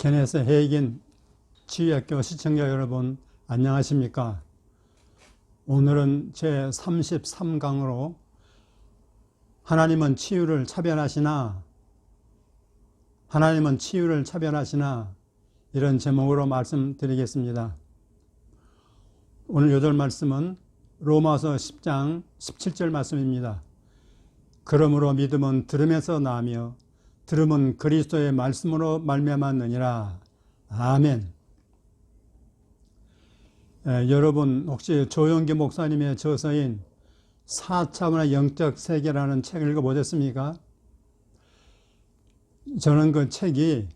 케네스 헤이긴 치유학교 시청자 여러분 안녕하십니까? 오늘은 제 33강으로 하나님은 치유를 차별하시나 이런 제목으로 말씀드리겠습니다. 오늘 요절 말씀은 로마서 10장 17절 말씀입니다. 그러므로 믿음은 들음에서 나며 들음은 그리스도의 말씀으로 말미암았느니라. 아멘. 여러분 혹시 조영기 목사님의 저서인 4차원의 영적 세계라는 책을 읽어보셨습니까? 저는 그 책이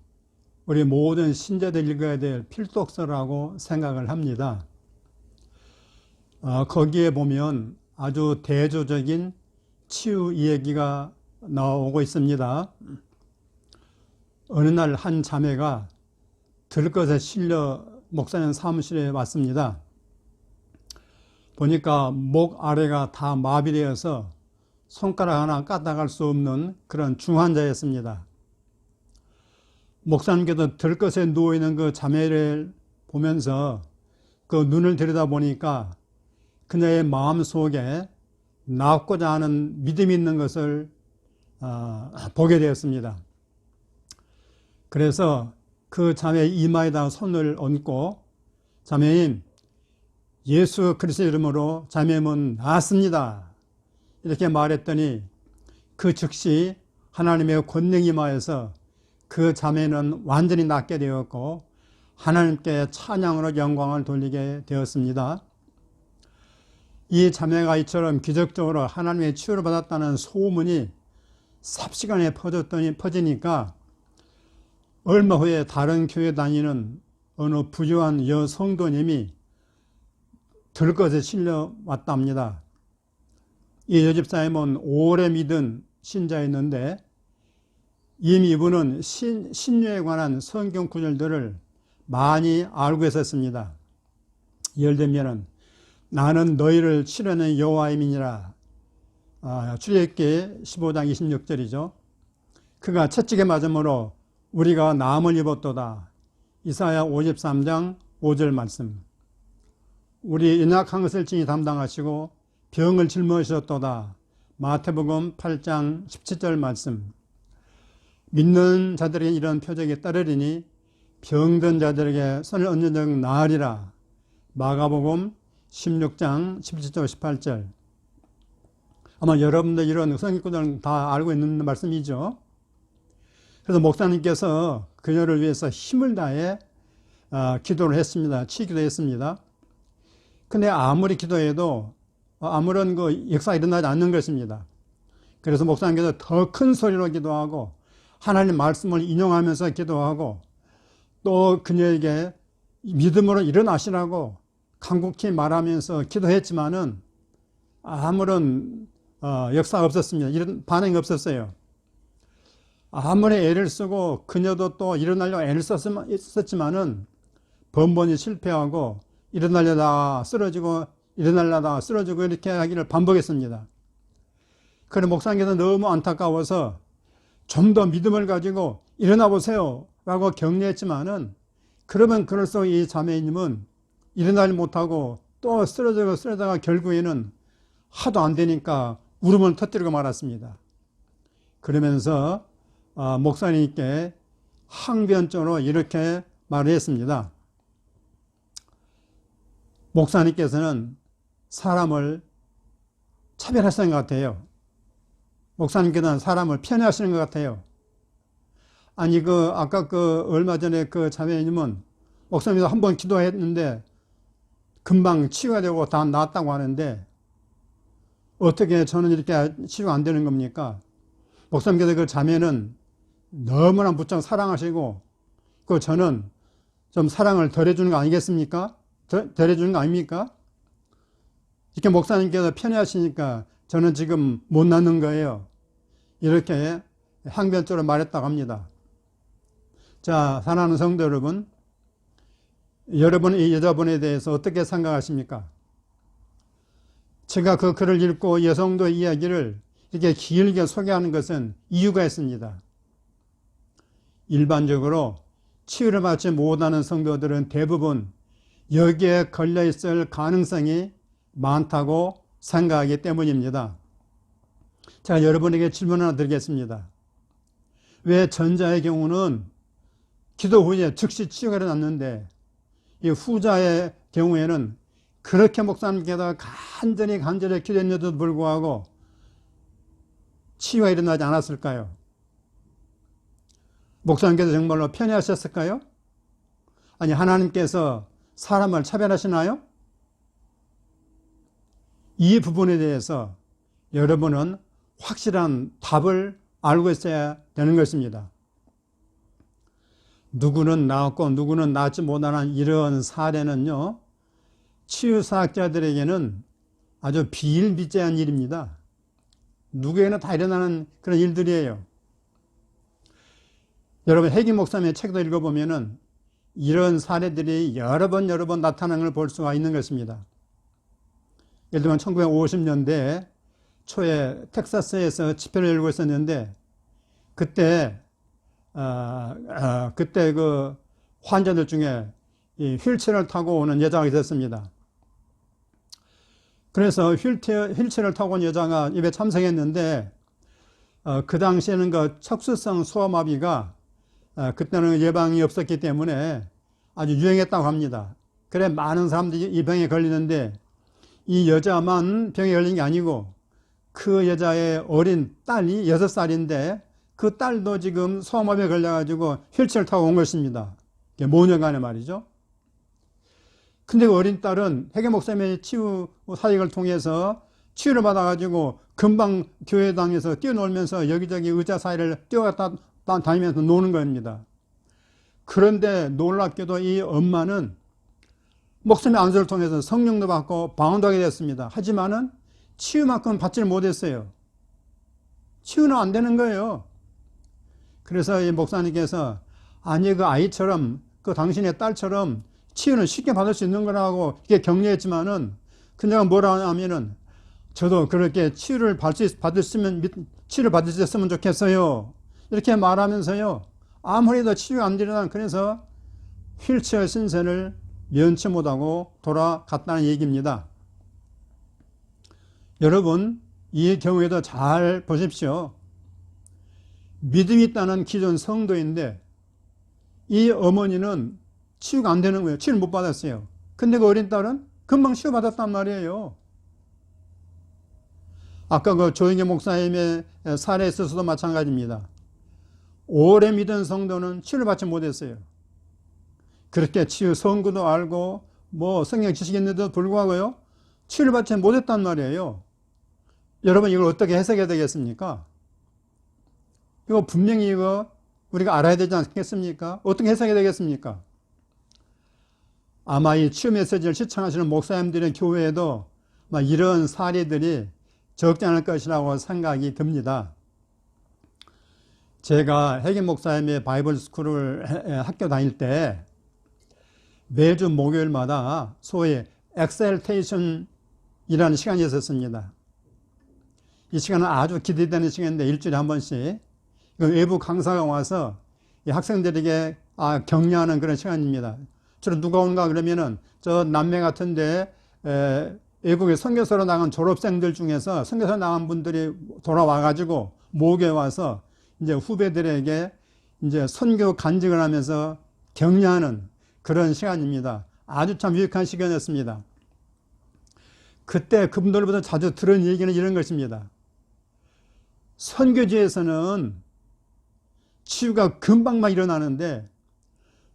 우리 모든 신자들 읽어야 될 필독서라고 생각을 합니다. 거기에 보면 아주 대조적인 치유 이야기가 나오고 있습니다. 어느 날 한 자매가 들것에 실려 목사님 사무실에 왔습니다. 보니까 목 아래가 다 마비되어서 손가락 하나 까딱할 수 없는 그런 중환자였습니다. 목사님께서 들것에 누워있는 그 자매를 보면서 그 눈을 들여다보니까 그녀의 마음속에 낫고자 하는 믿음이 있는 것을 보게 되었습니다. 그래서 그 자매의 이마에다 손을 얹고 자매님, 예수 그리스도 이름으로 자매는 낫습니다. 이렇게 말했더니 그 즉시 하나님의 권능이 임하여서 그 자매는 완전히 낫게 되었고 하나님께 찬양으로 영광을 돌리게 되었습니다. 이 자매가 이처럼 기적적으로 하나님의 치유를 받았다는 소문이 삽시간에 퍼지니까 얼마 후에 다른 교회 다니는 어느 부유한 여성도님이 들것에 실려 왔답니다. 이 여집사님은 오래 믿은 신자였는데 이미 이분은 신유에 관한 성경 구절들을 많이 알고 있었습니다. 예를 들면 나는 너희를 치료하는 여호와임이니라. 출애굽기 15장 26절이죠. 그가 채찍에 맞음으로 우리가 남을 입었도다. 이사야 53장 5절 말씀. 우리 연약한 것을 친히 담당하시고 병을 짊어지셨도다. 마태복음 8장 17절 말씀. 믿는 자들에게 이런 표적이 따르리니 병든 자들에게 손을 얹은 적 나으리라. 마가복음 16장 17절 18절. 아마 여러분들 이런 성경구절은 다 알고 있는 말씀이죠. 그래서 목사님께서 그녀를 위해서 힘을 다해 기도를 했습니다. 치기도 했습니다. 근데 아무리 기도해도 아무런 그 역사가 일어나지 않는 것입니다. 그래서 목사님께서 더 큰 소리로 기도하고 하나님 말씀을 인용하면서 기도하고 또 그녀에게 믿음으로 일어나시라고 간곡히 말하면서 기도했지만은 아무런 역사가 없었습니다. 이런 반응이 없었어요. 아무리 애를 쓰고 그녀도 또 일어나려고 애를 썼지만은 번번이 실패하고 일어나려다가 쓰러지고 일어나려다가 쓰러지고 이렇게 하기를 반복했습니다. 그래 목사님께서 너무 안타까워서 좀 더 믿음을 가지고 일어나 보세요 라고 격려했지만은 그러면 그럴수록 이 자매님은 일어나지 못하고 또 쓰러져가 결국에는 하도 안 되니까 울음을 터뜨리고 말았습니다. 그러면서 목사님께 항변적으로 이렇게 말을 했습니다. 목사님께서는 사람을 차별하시는 것 같아요. 목사님께서는 사람을 편애하시는 것 같아요. 아니 아까 얼마 전에 그 자매님은 목사님도 한번 기도했는데 금방 치유가 되고 다 나았다고 하는데 어떻게 저는 이렇게 치유가 안 되는 겁니까? 목사님께서 그 자매는 너무나 무척 사랑하시고 저는 좀 사랑을 덜 해주는 거 아니겠습니까? 덜 해주는 거 아닙니까? 이렇게 목사님께서 편애하시니까 저는 지금 못 낳는 거예요. 이렇게 항변적으로 말했다고 합니다. 자, 사랑하는 성도 여러분, 여러분 이 여자분에 대해서 어떻게 생각하십니까? 제가 그 글을 읽고 여성도의 이야기를 이렇게 길게 소개하는 것은 이유가 있습니다. 일반적으로 치유를 받지 못하는 성도들은 대부분 여기에 걸려 있을 가능성이 많다고 생각하기 때문입니다. 제가 여러분에게 질문 하나 드리겠습니다. 왜 전자의 경우는 기도 후에 즉시 치유가 일어났는데 이 후자의 경우에는 그렇게 목사님께서 간절히 기도했는데도 불구하고 치유가 일어나지 않았을까요? 목사님께서 정말로 편애하셨을까요? 아니, 하나님께서 사람을 차별하시나요? 이 부분에 대해서 여러분은 확실한 답을 알고 있어야 되는 것입니다. 누구는 나았고 누구는 나지 못하는 이런 사례는요, 치유사학자들에게는 아주 비일비재한 일입니다. 누구에게나 다 일어나는 그런 일들이에요. 여러분, 해기 목사님의 책도 읽어보면은 이런 사례들이 여러 번 나타나는 걸 볼 수가 있는 것입니다. 예를 들면 1950년대 초에 텍사스에서 집회를 열고 있었는데 그때 그 환자들 중에 이 휠체어를 타고 오는 여자가 있었습니다. 그래서 휠체어를 타고 온 여자가 입에 참석했는데 그 당시에는 그 척수성 소아마비가 그때는 예방이 없었기 때문에 아주 유행했다고 합니다. 그래 많은 사람들이 이 병에 걸리는데 이 여자만 병에 걸린 게 아니고 그 여자의 어린 딸이 6살인데 그 딸도 지금 소아마비에 걸려가지고 휠체어를 타고 온 것입니다. 모녀간에 말이죠. 근데 그 어린 딸은 해계 목사님의 치유 사역을 통해서 치유를 받아가지고 금방 교회당에서 뛰어놀면서 여기저기 의자 사이를 뛰어갔다 다니면서 노는 겁니다. 그런데 놀랍게도 이 엄마는 목사님의 안수를 통해서 성령도 받고 방언도 하게 됐습니다. 하지만은 치유만큼 받지를 못했어요. 치유는 안 되는 거예요. 그래서 이 목사님께서 아니 그 아이처럼 그 당신의 딸처럼 치유는 쉽게 받을 수 있는 거라고 이게 격려했지만은 그녀가 뭐라 하냐면은 저도 그렇게 치유를 받을 수 있었으면 좋겠어요. 이렇게 말하면서요, 아무리도 치유가 안 되려나 그래서 휠체어 신세를 면치 못하고 돌아갔다는 얘기입니다. 여러분, 이 경우에도 잘 보십시오. 믿음이 있다는 기존 성도인데 이 어머니는 치유가 안 되는 거예요. 치유를 못 받았어요. 근데 그 어린 딸은 금방 치유받았단 말이에요. 아까 그 조영계 목사님의 사례에 있어서도 마찬가지입니다. 오래 믿은 성도는 치유를 받지 못했어요. 그렇게 치유 성구도 알고 뭐 성경 지식이 있는데도 불구하고요, 치유를 받지 못했단 말이에요. 여러분, 이걸 어떻게 해석해야 되겠습니까? 이거 분명히 이거 우리가 알아야 되지 않겠습니까? 어떻게 해석해야 되겠습니까? 아마 이 치유 메시지를 시청하시는 목사님들의 교회에도 이런 사례들이 적지 않을 것이라고 생각이 듭니다. 제가 해기 목사님의 바이블 스쿨을 학교 다닐 때 매주 목요일마다 소위 엑셀테이션이라는 시간이 있었습니다. 이 시간은 아주 기대되는 시간인데 일주일에 한 번씩 외부 강사가 와서 이 학생들에게 격려하는 그런 시간입니다. 주로 누가 오는가 그러면은 저 남매 같은데 외국에 선교사로 나간 졸업생들 중에서 선교사 나간 분들이 돌아와가지고 목요에 와서 이제 후배들에게 이제 선교 간증을 하면서 격려하는 그런 시간입니다. 아주 참 유익한 시간이었습니다. 그때 그분들보다 자주 들은 얘기는 이런 것입니다. 선교지에서는 치유가 금방만 일어나는데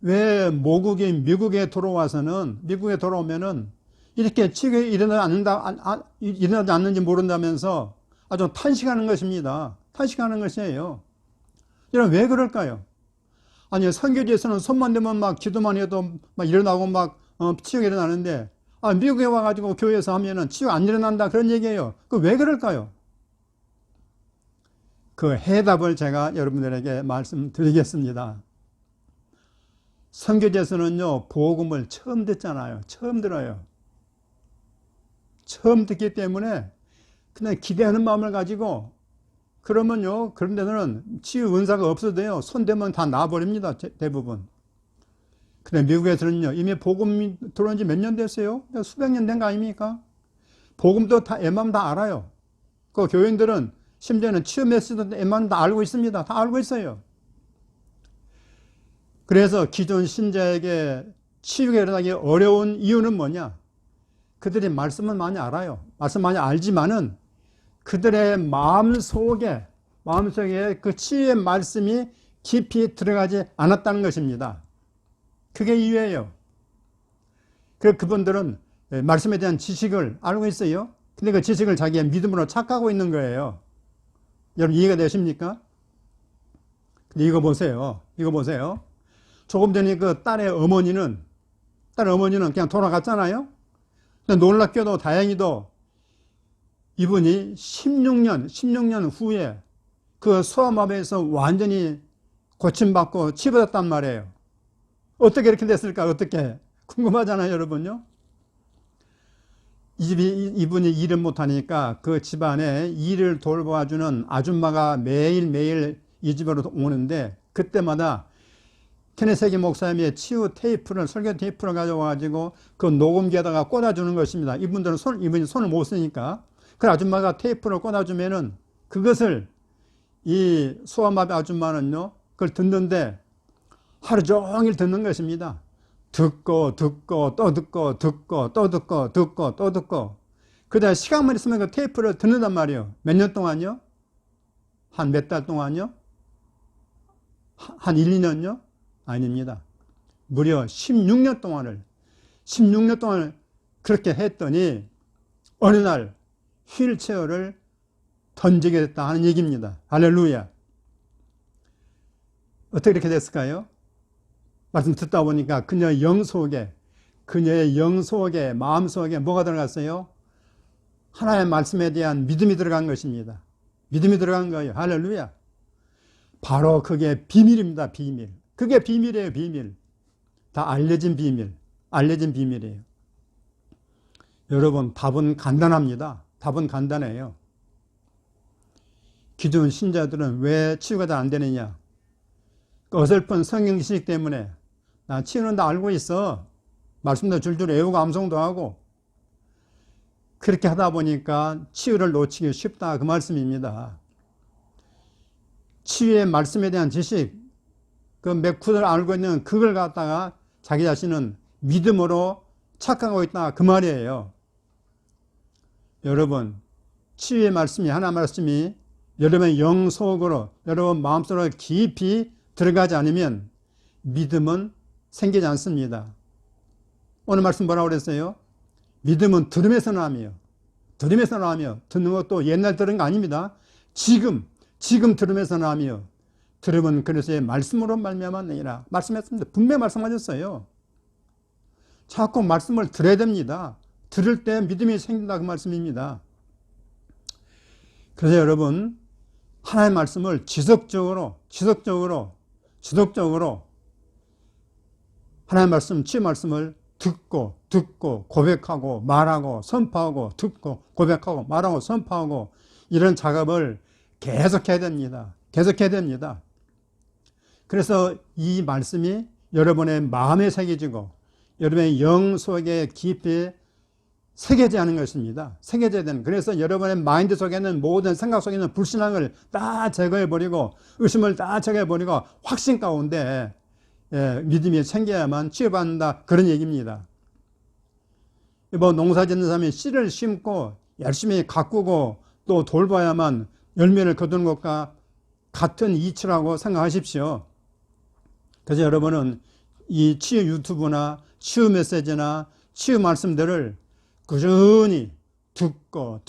왜 모국이 미국에 돌아오면은 이렇게 치유가 일어나지 않는지 모른다면서 아주 탄식하는 것입니다. 탄식하는 것이에요. 여러분, 왜 그럴까요? 아니, 선교지에서는 손만 대면 막 기도만 해도 막 일어나고 막 치유가 일어나는데 미국에 와가지고 교회에서 하면은 치유가 안 일어난다 그런 얘기예요. 그 왜 그럴까요? 그 해답을 제가 여러분들에게 말씀드리겠습니다. 선교지에서는요, 복음을 처음 듣잖아요. 처음 들어요. 처음 듣기 때문에 그냥 기대하는 마음을 가지고 그러면요, 그런 데는 치유 은사가 없어도 돼요. 손대면 다 나아버립니다. 대부분. 근데 미국에서는요, 이미 복음이 들어온 지 몇 년 됐어요? 수백 년 된 거 아닙니까? 복음도 다, 웬만하면 다 알아요. 그 교인들은 심지어는 치유 메시지도 웬만하면 다 알고 있습니다. 다 알고 있어요. 그래서 기존 신자에게 치유가 일어나기 어려운 이유는 뭐냐? 그들이 말씀은 많이 알아요. 말씀 많이 알지만은 그들의 마음속에 그 치유의 말씀이 깊이 들어가지 않았다는 것입니다. 그게 이유예요. 그분들은 말씀에 대한 지식을 알고 있어요. 근데 그 지식을 자기의 믿음으로 착각하고 있는 거예요. 여러분 이해가 되십니까? 근데 이거 보세요. 조금 전에 그 딸의 어머니는 그냥 돌아갔잖아요. 근데 놀랍게도 다행히도 이분이 16년 후에 그 소아마비에서 완전히 고침받고 치유받았단 말이에요. 어떻게 이렇게 됐을까? 어떻게? 궁금하잖아요, 여러분요? 이분이 일을 못하니까 그 집안에 일을 돌봐주는 아줌마가 매일매일 이 집으로 오는데 그때마다 케네세기 목사님의 치유 테이프를, 설교 테이프를 가져와가지고 그 녹음기에다가 꽂아주는 것입니다. 이분이 손을 못 쓰니까. 그 아줌마가 테이프를 꽂아주면은 그것을 이 소아마비 아줌마는요, 그걸 듣는데 하루 종일 듣는 것입니다. 듣고 또 듣고 그다음에 시간만 있으면 그 테이프를 듣는단 말이에요. 몇 년 동안요? 한 몇 달 동안요? 한 1, 2년요? 아닙니다. 무려 16년 동안을 그렇게 했더니 어느 날 휠체어를 던지게 됐다 하는 얘기입니다. 할렐루야. 어떻게 이렇게 됐을까요? 말씀 듣다 보니까 그녀의 영 속에, 마음속에 뭐가 들어갔어요? 하나님의 말씀에 대한 믿음이 들어간 것입니다. 믿음이 들어간 거예요. 할렐루야. 바로 그게 비밀입니다. 비밀. 그게 비밀이에요. 비밀. 다 알려진 비밀이에요. 여러분, 답은 간단합니다. 답은 간단해요. 기존 신자들은 왜 치유가 잘 안 되느냐? 그 어설픈 성경 지식 때문에 나 치유는 다 알고 있어. 말씀도 줄줄 외우고 암송도 하고 그렇게 하다 보니까 치유를 놓치기 쉽다 그 말씀입니다. 치유의 말씀에 대한 지식, 그 맥후를 알고 있는 그걸 갖다가 자기 자신은 믿음으로 착각하고 있다 그 말이에요. 여러분, 치유의 말씀이, 하나님의 말씀이 여러분의 영 속으로, 여러분 마음속으로 깊이 들어가지 않으면 믿음은 생기지 않습니다. 오늘 말씀 뭐라고 그랬어요? 믿음은 들음에서 나며 듣는 것도 옛날 들은 거 아닙니다. 지금 들음에서 나며 들음은 그리스도의 말씀으로 말미암았느니라 말씀했습니다. 분명히 말씀하셨어요. 자꾸 말씀을 들어야 됩니다. 들을 때 믿음이 생긴다 그 말씀입니다. 그래서 여러분 하나님의 말씀을 지속적으로 하나님의 말씀, 치유 말씀을 듣고 고백하고 말하고 선포하고 듣고 고백하고 말하고 선포하고 이런 작업을 계속해야 됩니다. 그래서 이 말씀이 여러분의 마음에 새겨지고 여러분의 영 속에 깊이 새겨져야 하는 것입니다. 새겨져야 되는. 그래서 여러분의 마인드 속에는 모든 생각 속에 있는 불신앙을 다 제거해버리고 의심을 다 제거해버리고 확신 가운데 믿음이 생겨야만 치유받는다 그런 얘기입니다. 뭐 농사 짓는 사람이 씨를 심고 열심히 가꾸고 또 돌봐야만 열매를 거두는 것과 같은 이치라고 생각하십시오. 그래서 여러분은 이 치유 유튜브나 치유 메시지나 치유 말씀들을 꾸준히 듣고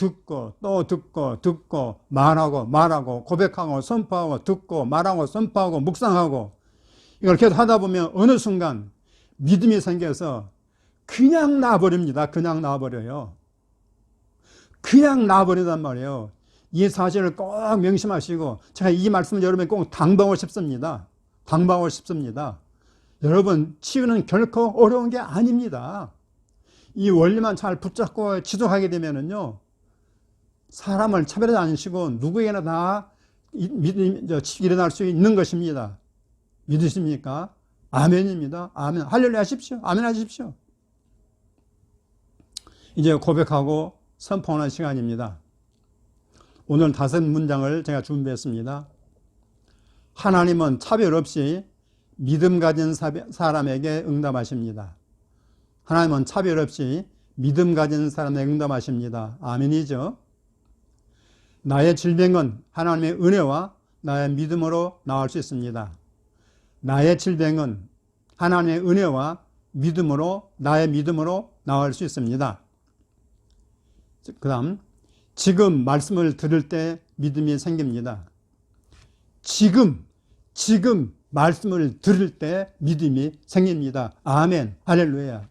말하고 고백하고 선포하고 듣고 말하고 선포하고 묵상하고 이걸 계속 하다 보면 어느 순간 믿음이 생겨서 그냥 놔버립니다. 그냥 놔버린단 말이에요. 이 사실을 꼭 명심하시고 제가 이 말씀을 여러분에게 꼭 당부하고 싶습니다. 여러분 치유는 결코 어려운 게 아닙니다. 이 원리만 잘 붙잡고 지속하게 되면은요 사람을 차별하지 않으시고 누구에게나 다 치유가 일어날 수 있는 것입니다. 믿으십니까? 아멘입니다. 아멘. 할렐루야 하십시오. 아멘 하십시오. 이제 고백하고 선포하는 시간입니다. 오늘 5문장을 제가 준비했습니다. 하나님은 차별 없이 믿음 가진 사람에게 응답하십니다. 하나님은 차별 없이 믿음 가진 사람에게 응답하십니다. 아멘이죠. 나의 질병은 하나님의 은혜와 나의 믿음으로 나을 수 있습니다. 나의 질병은 하나님의 은혜와 믿음으로, 나의 믿음으로 나을 수 있습니다. 그 다음, 지금 말씀을 들을 때 믿음이 생깁니다. 지금 말씀을 들을 때 믿음이 생깁니다. 아멘, 할렐루야.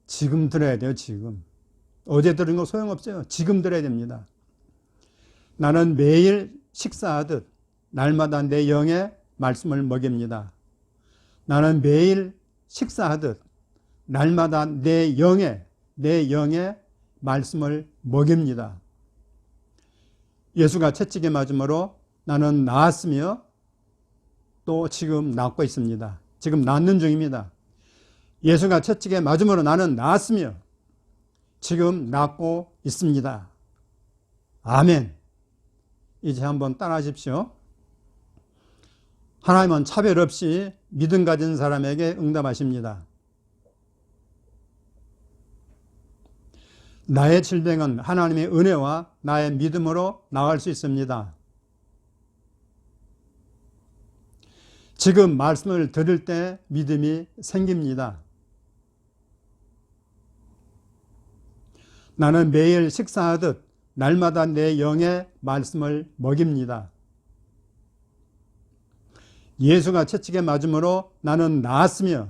지금 들어야 돼요, 지금. 어제 들은 거 소용없어요. 지금 들어야 됩니다. 나는 매일 식사하듯 날마다 내 영의 말씀을 먹입니다. 나는 매일 식사하듯 날마다 내 영의 말씀을 먹입니다. 예수가 채찍에 맞음으로 나는 나았으며 또 지금 낫고 있습니다. 지금 낫는 중입니다. 예수가 채찍에 맞음으로 나는 나았으며 지금 낫고 있습니다. 아멘. 이제 한번 따라하십시오. 하나님은 차별 없이 믿음 가진 사람에게 응답하십니다. 나의 질병은 하나님의 은혜와 나의 믿음으로 나을 수 있습니다. 지금 말씀을 들을 때 믿음이 생깁니다. 나는 매일 식사하듯 날마다 내 영의 말씀을 먹입니다. 예수가 채찍에 맞음으로 나는 나았으며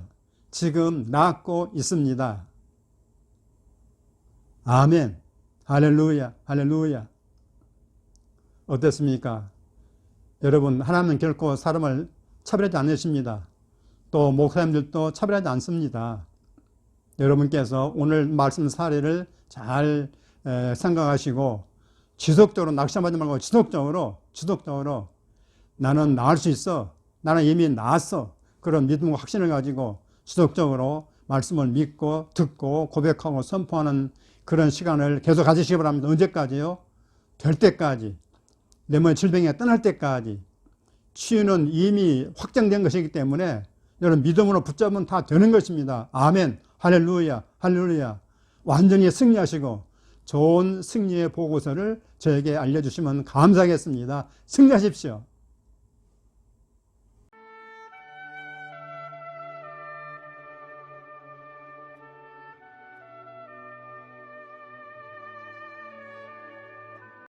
지금 낫고 있습니다. 아멘. 할렐루야. 할렐루야. 어떻습니까? 여러분, 하나님은 결코 사람을 차별하지 않으십니다. 또 목사님들도 차별하지 않습니다. 여러분께서 오늘 말씀 사례를 잘 생각하시고 지속적으로 낙심하지 말고 지속적으로 나는 나을 수 있어. 나는 이미 나았어. 그런 믿음과 확신을 가지고 지속적으로 말씀을 믿고 듣고 고백하고 선포하는 그런 시간을 계속 가지시기 바랍니다. 언제까지요? 될 때까지. 내 몸의 질병이 떠날 때까지. 치유는 이미 확정된 것이기 때문에 여러분 믿음으로 붙잡으면 다 되는 것입니다. 아멘. 할렐루야. 할렐루야. 완전히 승리하시고 좋은 승리의 보고서를 저에게 알려주시면 감사하겠습니다. 승리하십시오.